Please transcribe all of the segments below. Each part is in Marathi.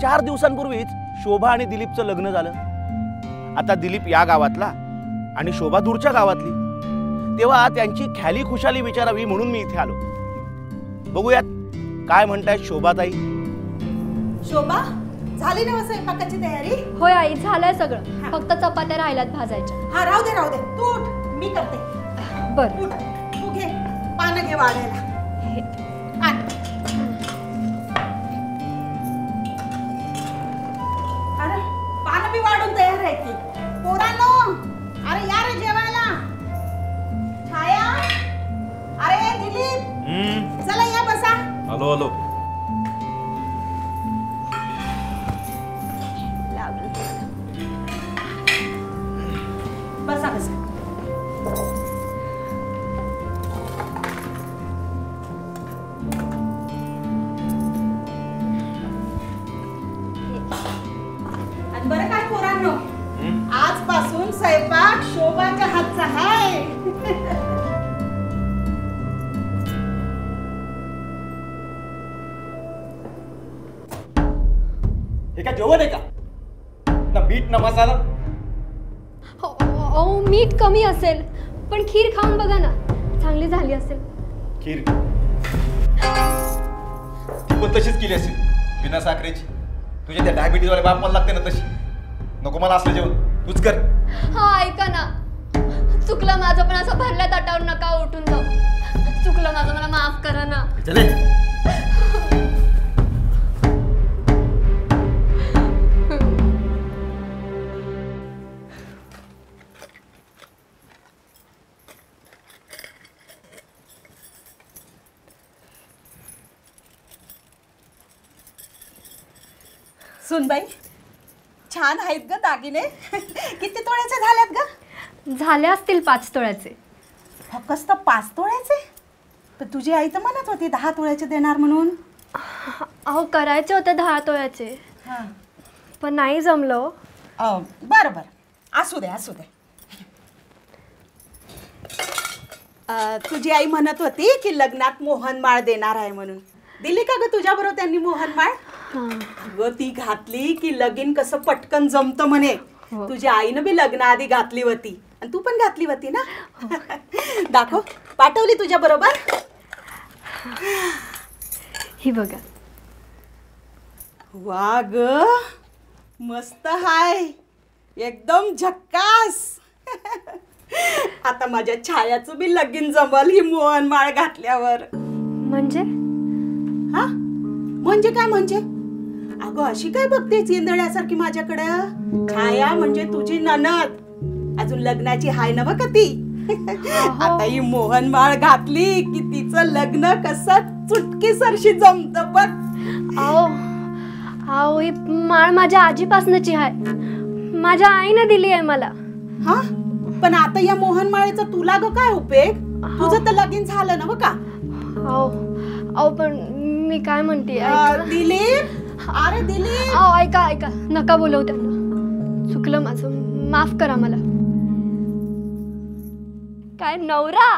4 दिवसांपूर्वीच शोभा आणि दिलीपचं लग्न झालं. आता दिलीप या गावातला आणि शोभा दूरच्या गावातली. तेव्हा त्यांची ख्याली खुशाली विचारावी म्हणून मी इथे आलो. बघूयात काय म्हणतायत शोभाताई. शोभा, झाली ना स्वयंपाकाची तयारी? होय आई, झालंय सगळं. फक्त चपात्या राहिल्यात भाजायच्या. हा, राहू दे तू उठ, मी करते. बर, उठ, तू घे पानं, घे वाढायला. आण. अरे पानं बी वाढून तयार आहे की. पोरांनो, अरे या रे जेवायला. छाया, अरे दिलीप, चला या बसा. Hello hello. बसा बसा. आणि बरं काय पोरांनो, आजपासून स्वयंपाक शोभाच्या हातचा आहे. हे काय जेवण आहे का? ना मीठ ना मसाला. मीठ कमी असेल पण खीर खाऊन बघा ना, चांगली झाली असेल. खीर तू पण तशीच केली असेल, बिना साखरेची. तुझ्या त्या डायबिटीज वाले बाप मला लागते ना तशी. नको मला असलं जेवण, तूच कर. हा ऐका ना, चुकलं माझं, पण असं भरल्या ताटावर नका उठून जाऊ. चुकलं माझं, मला माफ करा ना. चले. सुनबाई, छान आहेत ग दागिने. किती तोळ्याचे झाल्यात ग? झाले असतील 5 तोळ्याचे. फक्त 5 तोळ्याचे? पण तुझी आई तर म्हणत होती 10 तोळ्याचे देणार म्हणून. अहो करायचे होते 10 तोळ्याचे, पण नाही जमलं. बरं बरं, असू दे असू दे. तुझी आई म्हणत होती की लग्नात मोहनमाळ देणार आहे म्हणून. दिली का ग तुझ्या बरोबर त्यांनी मोहनमाळ? अगं ती घातली की लगीन कसं पटकन जमतं म्हणे. तुझ्या आईनं बी लग्नाआधी घातली होती आणि तू पण घातली होती ना. दाखव, पाठवली तुझ्या बरोबर. ही बघा. वा ग, मस्त हाय, एकदम झक्कास. आता माझ्या छायाचं बी लगीन जमल ही मोहनमाळ घातल्यावर. म्हणजे? हा म्हणजे काय म्हणजे? अगं अशी काय बघतेस येंदळ्यासारखी माझ्याकडं? छाया म्हणजे तुझी नणद, अजून लग्नाची हाय नव का ती. आता ही मोहनमाळ घातली की तिचं लग्न कसं चुटकीसरशी जमतं बघ. अहो ही माळ माझ्या आजीपासूनची आहे, माझ्या आईने दिली आहे मला. हा, पण आता या मोहनमाळेचा तुला ग काय उपयोग? तुझं तर लगीन झालं ना का? अहो पण मी काय म्हणते. दिलीप, अरे दिलीप. अहो ऐका ऐका, नका बोलवू त्यांना. चुकलं माझं, माफ करा मला. काय नवरा?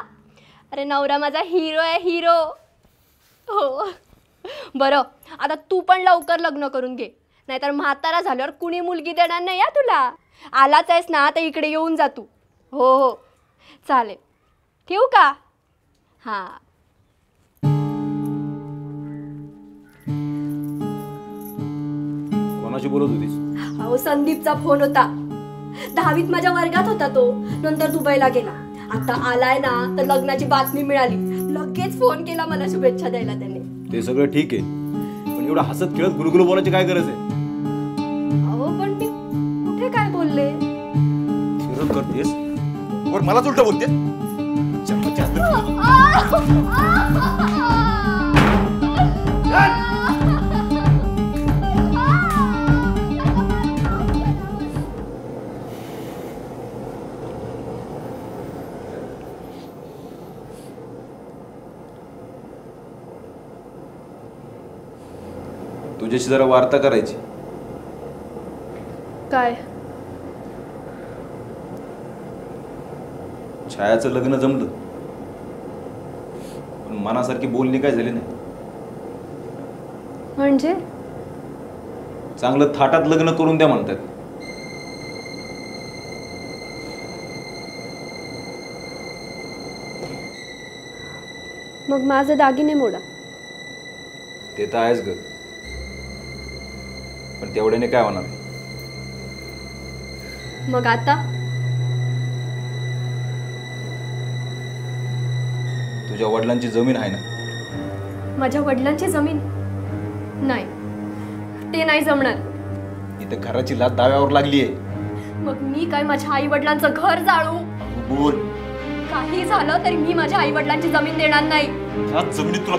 अरे नवरा माझा हिरो आहे, हिरो. हो बरं, आता तू पण लवकर लग्न करून घे, नाहीतर म्हातारा झाल्यावर कुणी मुलगी देणार नाही या तुला. आलाच आहेस ना, तर इकडे येऊन जा तू. हो हो चालेल, ठेवू का? हां. कोणाशी बोलत होतीस? अहो संदीपचा फोन होता. 10वीत माझ्या वर्गात होता तो, नंतर दुबईला गेला. आता आलाय ना, तर लग्नाची बातमी मिळाली, लगेच फोन केला मला शुभेच्छा द्यायला त्याने. ते सगळं ठीक आहे, पण एवढं हसत खेळत गुलगुल बोलायची काय गरज आहे? अहो पण ते कुठे काय बोलले? विरोध करतेस वर मलाच उलट बोलते. तुझ्याशी जरा वार्ता करायची. काय? छायाचं लग्न जमलं, पण मनासारखी बोलणी काय झाली नाही. म्हणजे? चांगलं थाटात लग्न करून द्या म्हणतात. मग माझे दागिने मोडा. ते तर आहेच ग, पण तेवढ्याने काय होणार. मग आता तुझ्या वडिलांची जमीन आहे ना. माझ्या वडिलांची जमीन नाही, ते नाही जमणार. इथं घराची लात दाव्यावर लागली आहे. मग मी काय माझ्या आई वडिलांचं घर जाळू? बोल. काही झालं तरी मी माझ्या आई वडिलांची जमीन देणार नाही. ह्या जमिनीत तुला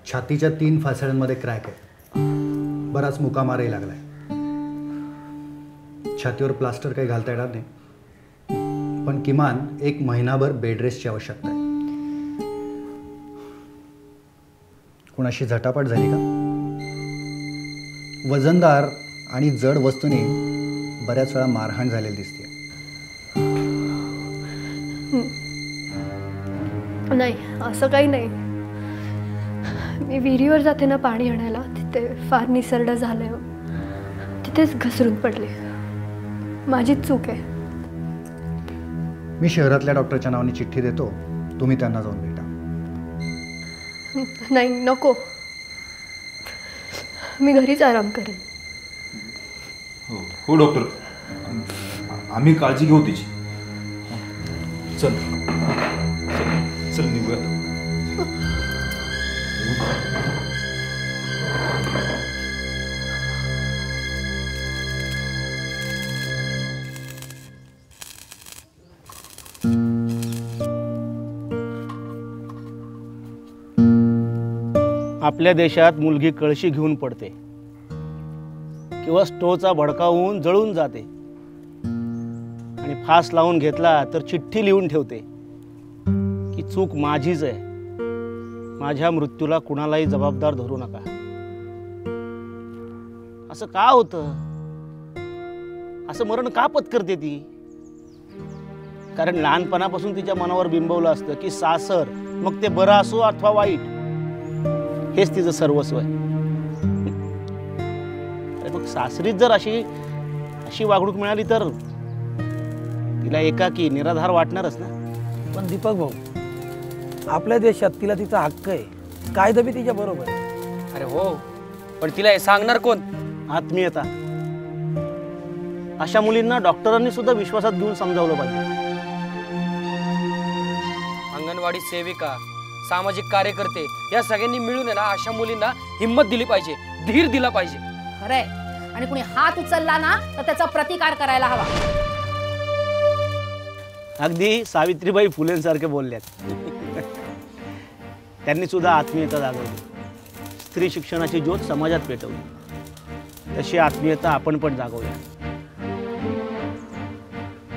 छातीच्या 3 फासळ्यांमध्ये क्रॅक आहे. बराच मुकामारही लागलाय. छातीवर प्लास्टर काही घालता येणार नाही, पण किमान 1 महिनाभर बेड रेस्टची आवश्यकता आहे. कुणाशी झटापट झाली का? वजनदार आणि जड वस्तूंनी बऱ्याच वेळा मारहाण झालेली दिसते. नाही, असं काही नाही. मी विहिरीवर जाते ना पाणी आणायला, तिथे फार निसरडं झालंय. तिथेच घसरून पडले. माझीच चूक आहे. मी शहरातल्या डॉक्टरच्या नावाने चिठ्ठी देतो, तुम्ही त्यांना जाऊन भेटा. नाही, नको. मी घरीच आराम करेन. हो डॉक्टर, आम्ही काळजी घेऊ तिची. चल चल निघूया. आपल्या देशात मुलगी कळशी घेऊन पडते किंवा स्टोचा भडकावून जळून जाते आणि फास लावून घेतला तर चिठ्ठी लिहून ठेवते की चूक माझीच आहे, माझ्या मृत्यूला कुणालाही जबाबदार धरू नका. असं का होतं? असं मरण का पत्करते ती? कारण लहानपणापासून तिच्या मनावर बिंबवलं असतं की सासर, मग ते बरं असो अथवा वाईट, हेच तिचं सर्वस्व आहे. मग सासरीत जर अशी वागणूक मिळाली तर तिला एकाकी निराधार वाटणारच ना. पण दीपक भाऊ, आपल्या देशात तिला तिचा हक्क आहे, कायदा बी तिच्या बरोबर आहे. अरे हो, पण तिला हे सांगणार कोण? आत्मीयता. अशा मुलींना डॉक्टरांनी सुद्धा विश्वासात घेऊन समजावलं पाहिजे. अंगणवाडी सेविका, सामाजिक कार्यकर्ते या सगळ्यांनी मिळून आहे ना अशा मुलींना हिम्मत दिली पाहिजे, धीर दिला पाहिजे. खरंय. आणि कुणी हात उचलला ना तर त्याचा प्रतिकार करायला हवा. अगदी सावित्रीबाई फुलेंसारखे बोलल्यात. त्यांनी सुद्धा आत्मीयता जागवली, स्त्री शिक्षणाची ज्योत समाजात पेटवली. तशी आत्मीयता आपण पण जागवूया.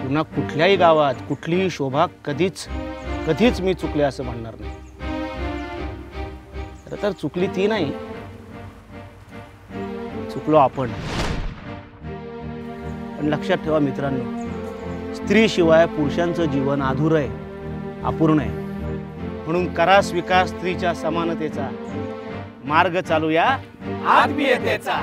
पुन्हा कुठल्याही गावात कुठलीही शोभा कधीच मी चुकले असं म्हणणार नाही. खरं तर चुकली ती नाही, चुकलो आपण. पण लक्षात ठेवा मित्रांनो, स्त्रीशिवाय पुरुषांचं जीवन अधुरं आहे, अपूर्ण आहे. म्हणून करा स्वीकार स्त्रीच्या समानतेचा, मार्ग चालूया आत्मीयतेचा.